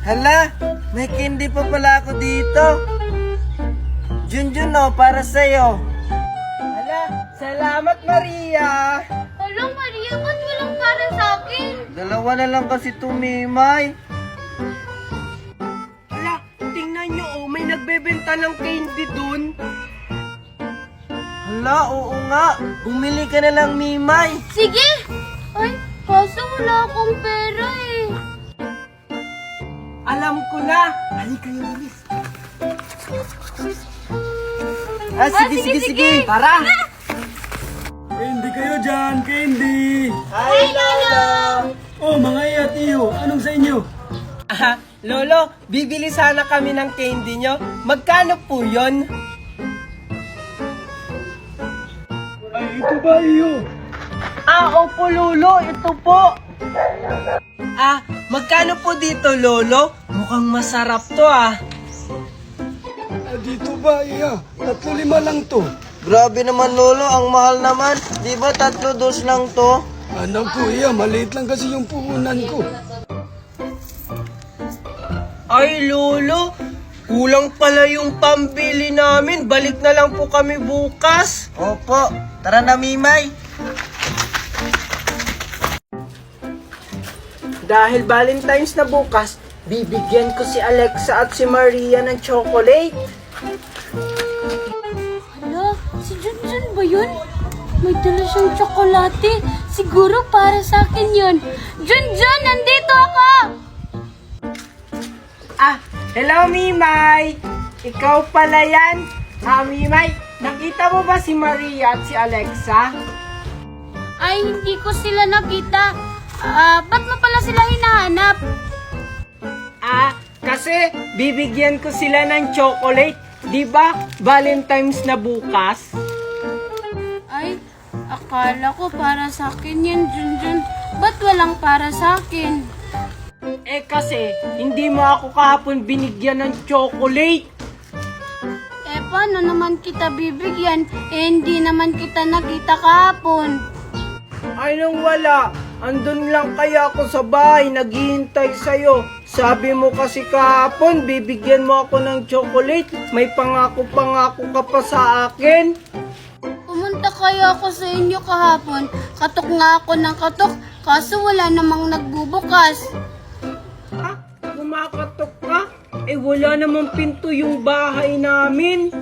Hala, may candy pa pala ako dito. Junjun, para sa'yo. Hala, salamat Maria. Hala, Maria, ba't walang para sa akin? Dalawa na lang kasi tumimay. Hala, tingnan nyo may nagbebenta ng candy dun. Hala, oo nga. Bumili ka na lang, Mimay. Sige! Ay, kaso wala akong pera eh. Alam ko na. Halika kayo, bilis. Sige. Tara. Candy kayo dyan, candy! Hi, Lolo. Oh, mga iyatiyo, anong sa inyo? Lolo, bibili sana kami ng candy nyo. Magkano po yon? Ay, ito ba iyo? Opo, Lolo. Ito po. Magkano po dito, Lolo? Mukhang masarap to, Dito ba iya? 3-5 lang to. Grabe naman, Lolo. Ang mahal naman. Di ba 3 dos lang to? Anak ko iya, maliit lang kasi yung puhunan ko. Ay, Lolo. Kulang pala yung pambili namin. Balik na lang po kami bukas. Opo. Tara na, Mimay. Dahil Valentine's na bukas, bibigyan ko si Alexa at si Maria ng chocolate. Hala, si Junjun ba yun? May dala siyang tsokolate. Siguro para sa akin yun. Junjun, nandito ako! Hello, Mimay. Ikaw pala yan. Mimay, nakita mo ba si Maria at si Alexa? Ay, hindi ko sila nakita. Ba't mo pala sila hinahanap? Kasi bibigyan ko sila ng chocolate. Di ba? Valentine's na bukas. Ay, akala ko para sa akin yan, Junjun. Ba't walang para sa akin? Kasi hindi mo ako kahapon binigyan ng chocolate. Paano naman kita bibigyan? Hindi naman kita nakita kahapon. Ay, nang wala. Andun lang kaya ako sa bahay, naghihintay sa'yo. Sabi mo kasi kahapon, bibigyan mo ako ng chocolate. May pangako-pangako ka pa sa akin. Pumunta kaya ako sa inyo kahapon. Katok nga ako ng katok, kaso wala namang nagbubukas. Kumakatok ka? Wala namang pinto yung bahay namin.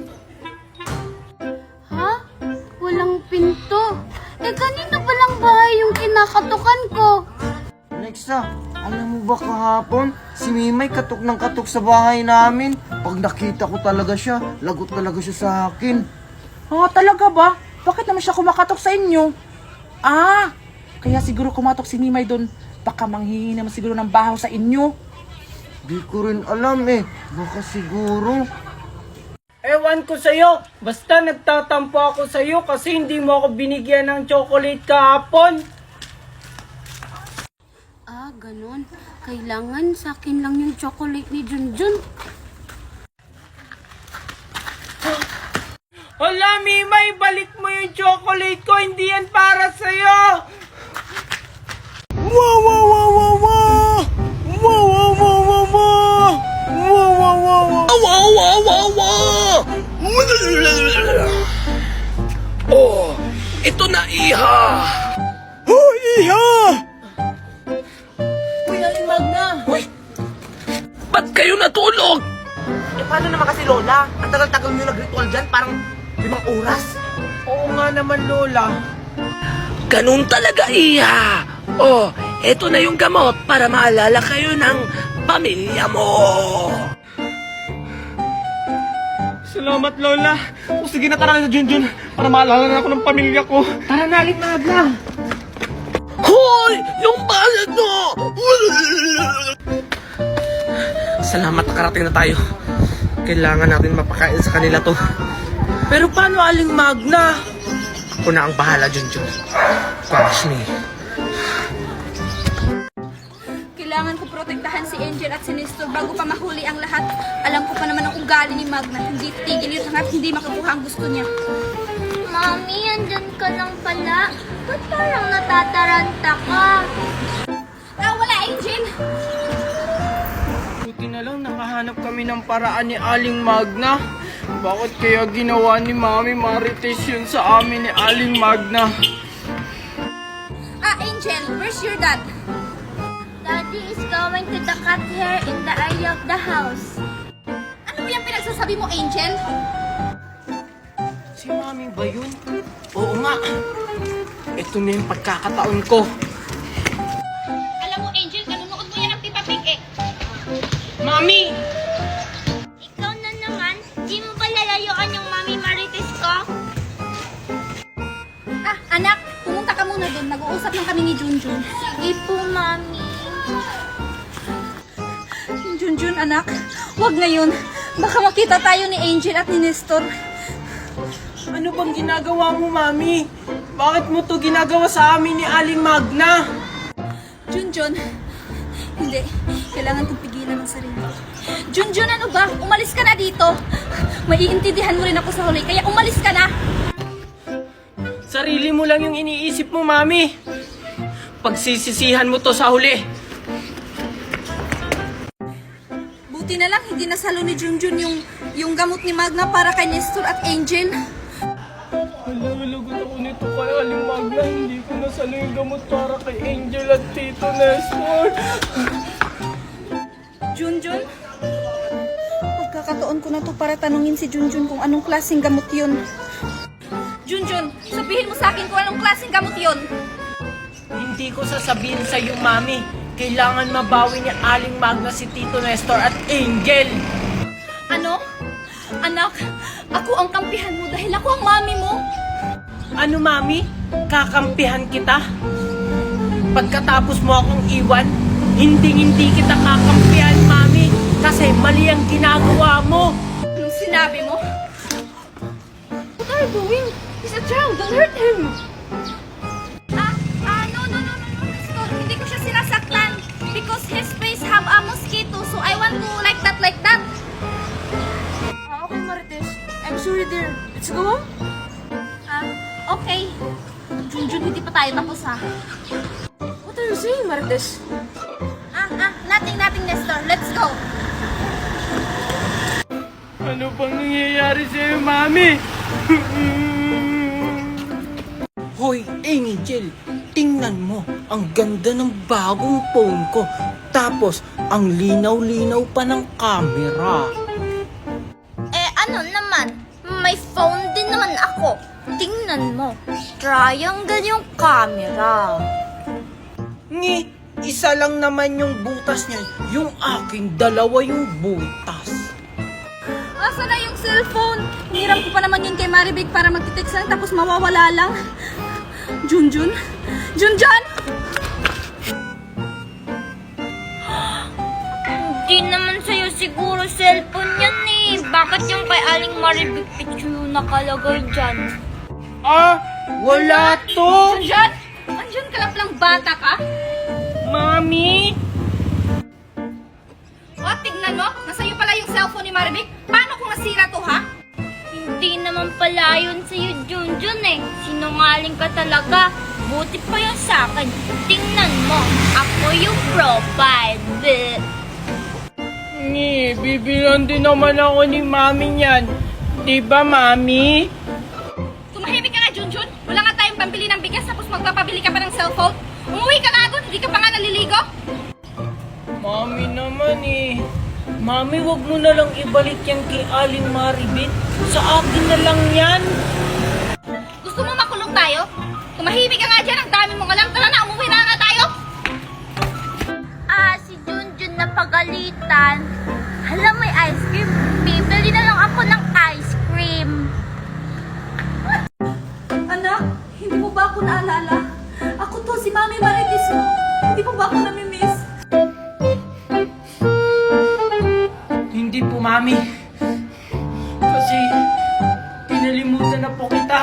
Ha? Walang pinto? Kanino palang bahay yung kinakatukan ko? Alexa, alam mo ba kahapon, si Mimay katok ng katok sa bahay namin. Pag nakita ko talaga siya, lagot talaga siya sa akin. Talaga ba? Bakit naman siya kumakatok sa inyo? Kaya siguro kumatok si Mimay doon. Baka manghihingi naman siguro ng bahaw sa inyo. Di ko rin alam baka siguro. Ewan ko sa'yo, basta nagtatampo ako sa'yo kasi hindi mo ako binigyan ng chocolate kahapon. Ganon. Kailangan sa akin lang yung chocolate ni Junjun. Hala, Mimay, balik mo yung chocolate ko, hindi yan para sa'yo. Wow, wow, wow, wow, wow! Wow, wow, wow, wow, wow! Wow, wow, wow, wow! Wow, wow, wow, wow! Oh, ito na iha! Oh, iha! Uy, Aling Magna. Uy! Ba't kayo natulog? Paano naman kasi Lola? Ang tagal-tagal nyo nag-ritual dyan, parang 5 oras. Oo nga naman, Lola. Ganun talaga, iha! Oh, eto na yung gamot para maalala kayo ng pamilya mo! Salamat, Lola. Sige na, tara na sa Junjun para maalala na ako ng pamilya ko. Tara na, Aling Magna. Hoy! Yung bayad mo! Salamat nakarating na tayo. Kailangan natin mapakain sa kanila to. Pero paano, Aling Magna? Ako na ang bahala, Junjun. Promise me. Kailangan ko protektahan si Angel at si Nestor bago pa mahuli ang lahat. Alam ko pa naman ang ugali ni Magna. Hindi tigil yun hanggat hindi makukuha ang gusto niya. Mami, andyan ka lang pala. Ba't parang natataranta ka? Wala, Angel! na lang nakahanap kami ng paraan ni Aling Magna. Bakit kaya ginawa ni Mami Marites yun sa amin ni Aling Magna? Angel, where's your dad? Daddy is going to the cut hair in the area of the house. Ano ba yung pinagsasabi mo, Angel? Si Mami ba yun? Oo nga. Ito na yung pagkakataon ko. Alam mo, Angel, nanonood mo yan ng Peppa Pig eh. Mami! Ikaw na naman, di mo ba lalayuan yung Mami Marites ko? Anak, pumunta ka muna doon. Nag-uusap lang kami ni Junjun. Sige po, Mami. Junjun, anak, wag ngayon. Baka makita tayo ni Angel at ni Nestor. Ano bang ginagawa mo, Mami? Bakit mo to ginagawa sa amin ni Aling Magna? Junjun, hindi. Kailangan kong pigilan ang sarili. Junjun, ano ba? Umalis ka na dito. Maiintindihan mo rin ako sa huli, kaya umalis ka na. Sarili mo lang yung iniisip mo, Mami. Pagsisisihan mo to sa huli. Buti na lang, hindi nasalo ni Junjun yung gamot ni Magna para kay Nestor at Angel. Lagot ako nito kay Aling Magna. Hindi ko nasalo yung gamot para kay Angel at Tito Nestor. Junjun? Pagkakataon ko na to para tanungin si Junjun kung anong klaseng gamot yun. Junjun, sabihin mo sa akin kung anong klaseng gamot yun. Hindi ko sasabihin sa iyo, Mami. Kailangan mabawi ni Aling Magna si Tito Nestor at Angel. Ano? Anak, ako ang kampihan mo dahil ako ang mami mo. Ano, Mami? Kakampihan kita? Pagkatapos mo akong iwan, hindi kita kakampihan, Mami. Kasi mali ang ginagawa mo. Anong sinabi mo? What are you doing? He's a child, don't hurt him. No, Nestor, hindi ko siya sinasaktan. Because his face have a mosquito, so I want to like that. Okay, Marites. I'm sorry, dear. Let's go home. Okay. Junjun, hindi pa tayo tapos ha. What are you saying, Marites? Nothing, Nestor. Let's go. Ano bang nangyayari sa'yo, Mami? Hoy, Angel, tingnan mo. Ang ganda ng bagong phone ko. Tapos, ang linaw-linaw pa ng camera. Ano naman? May phone din naman ako. Tingnan mo. Triangle yung camera. Isa lang naman yung butas niya. Yung aking dalawa yung butas. Asa na yung cellphone? Hiram ko pa naman yun kay Maribig para magtitext lang tapos mawawala lang. Junjun? Hindi naman sa'yo siguro cellphone yan eh. Bakit yung kay Aling Maribig picture yung nakalagay dyan? Wala to! Junjun? Andiyan ka lang bata ka? Mami! O, tignan mo. Nasa'yo pala yung cellphone ni Maribig. Paano kung nasira to, ha? Hindi naman pala yun sa'yo, Junjun eh. Sinungaling ka talaga. Buti pa yun sa'kin. Tingnan mo. Ako yung profile. Bleh. Bibilan din naman ako ni Mami niyan. Diba, Mami? Tumahimik ka nga, Junjun. Wala nga tayong pambili ng bigas tapos magpapabili ka pa ng cellphone. Umuwi ka na doon. Hindi ka pa nga naliligo. Mami naman eh. Mami, wag mo na lang ibalik yan kay Aling Maribit. Sa akin na lang yan. Gusto mo makulong tayo? Tumahimik ka nga dyan. Ang dami mong alam. Tara na, umuwi na nga tayo. Si Junjun na pagalitan. Hala, may ice cream. Bibili na lang ako ng ice cream. Anak, hindi mo ba ako naalala? Ako to, si Mami Marites mo. Hindi mo ba ako namimiss? Hindi po, Mami. Kasi pinalimutan na po kita.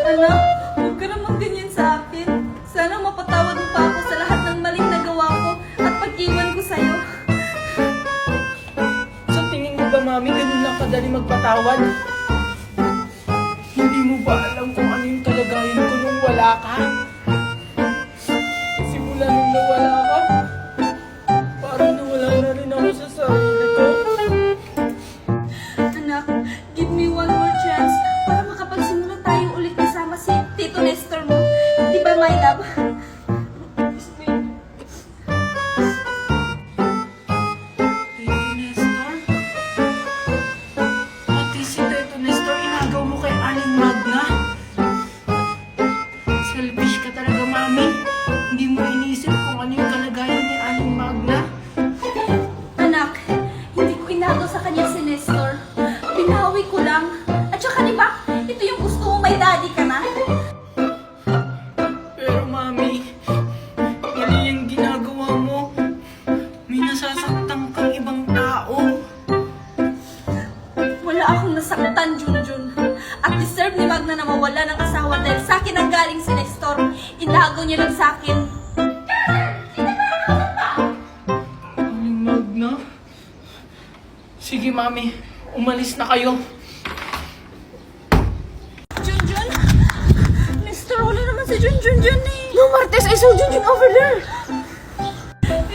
Anak, huwag ka naman ganyan sa akin. Sana mapatawad mo pa ako sa lahat ng maling nagawa ko at pag-iwan ko sa'yo. Sa tingin mo ba, Mami, ganun lang kadali magpatawad? Hindi mo ba alam kung ano yung kalagayan ko nung wala ka? Simula nung nawala ka, parang nawala na niya lang sa akin. Aling na. Sige, Mami. Umalis na kayo. Junjun? Mister, wala naman si Junjun dyan eh. No, Martes, I saw Junjun over there.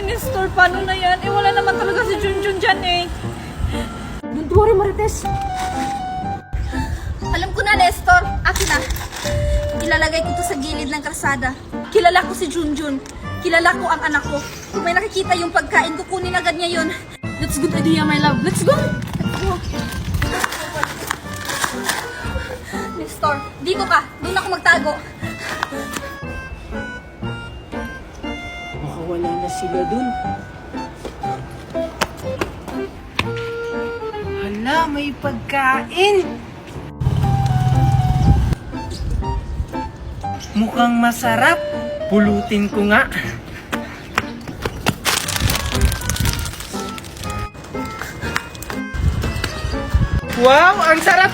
Mister, paano na yan? Wala naman talaga si Junjun dyan eh. Don't worry, Marites. Alam ko na, Nestor. Akin na. Ilalagay ko to sa gilid ng kalsada. Kilala ko si Junjun. Kilala ko ang anak ko. Kung may nakikita yung pagkain, kukunin agad niya yun. That's good idea, my love. Let's go! Let's go! Nestor, dito ka. Doon ako magtago. Baka wala na sila dun. Hala, may pagkain! Mukhang masarap. Pulutin ko nga. Wow, ang sarap!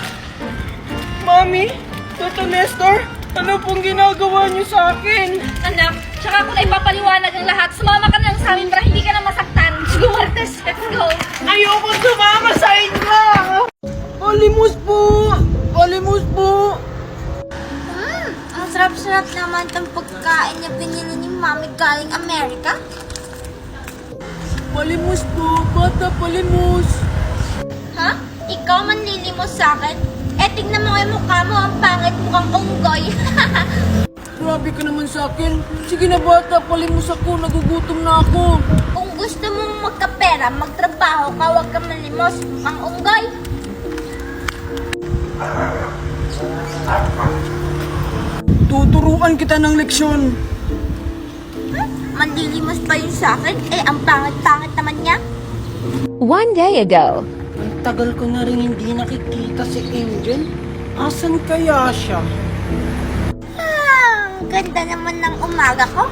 Mami, Tito Nestor, ano pong ginagawa niyo sa akin? Anak, tsaka ko na ipapaliwanag ang lahat. Sumama ka na lang sa amin para hindi ka na masaktan. Sige, Martes, let's go. Ayoko sumama sa inyo! Palimus po! Palimus po! Ang sarap-sarap naman itong pagkain na binili ni Mami galing Amerika. Palimus po! Bata, palimus! Ha? Ikaw manlilimos sa akin? Eh, tignan mo yung mukha mo. Ang pangit, mukhang unggoy. Grabe ka naman sa akin. Sige na bata, palimus ako. Nagugutom na ako. Kung gusto mong magkapera, magtrabaho ka, huwag ka malimos. Mukhang unggoy. Tuturuan kita ng leksyon. Manlilimos pa yun sa akin? Eh, ang pangit-pangit naman niya. One day ago, Ang tagal ko na rin hindi nakikita si Angel. Asan kaya siya? Ang ganda naman ng umaga ko.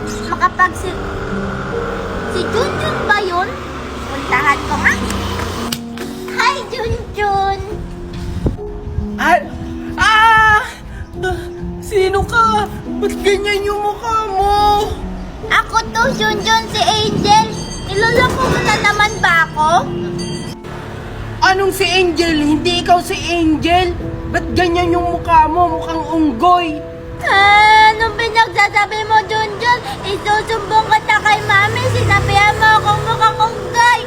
Si Junjun ba yun? Puntahan ko nga. Hi, Junjun! Sino ka? Ba't ganyan yung mukha mo? Ako to, Junjun, si Angel. Niloloko mo na naman ba ako? Anong si Angel? Hindi ikaw si Angel? Ba't ganyan yung mukha mo? Mukhang unggoy. Anong pinagsasabi mo, Junjun? Isusumbong ka na kay Mami. Sinabihan mo akong mukhang unggoy.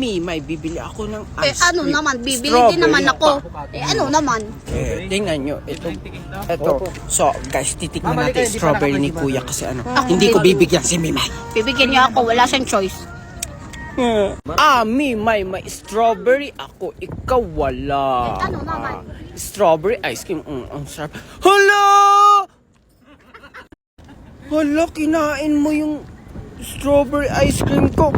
May bibili ako ng Eh ice ano cream. naman, bibili Strawberry din naman ako. pa. Eh ano naman? Tingnan nyo, ito. So, guys, titikman natin strawberry ni Kuya kasi hindi ko bibigyan si Mimay. Bibigyan niyo ako, wala siyang choice. Mimay, may strawberry ako, ikaw wala. Eh ano naman? Strawberry ice cream, ang sarap. Hala! Hala, kinain mo yung strawberry ice cream ko.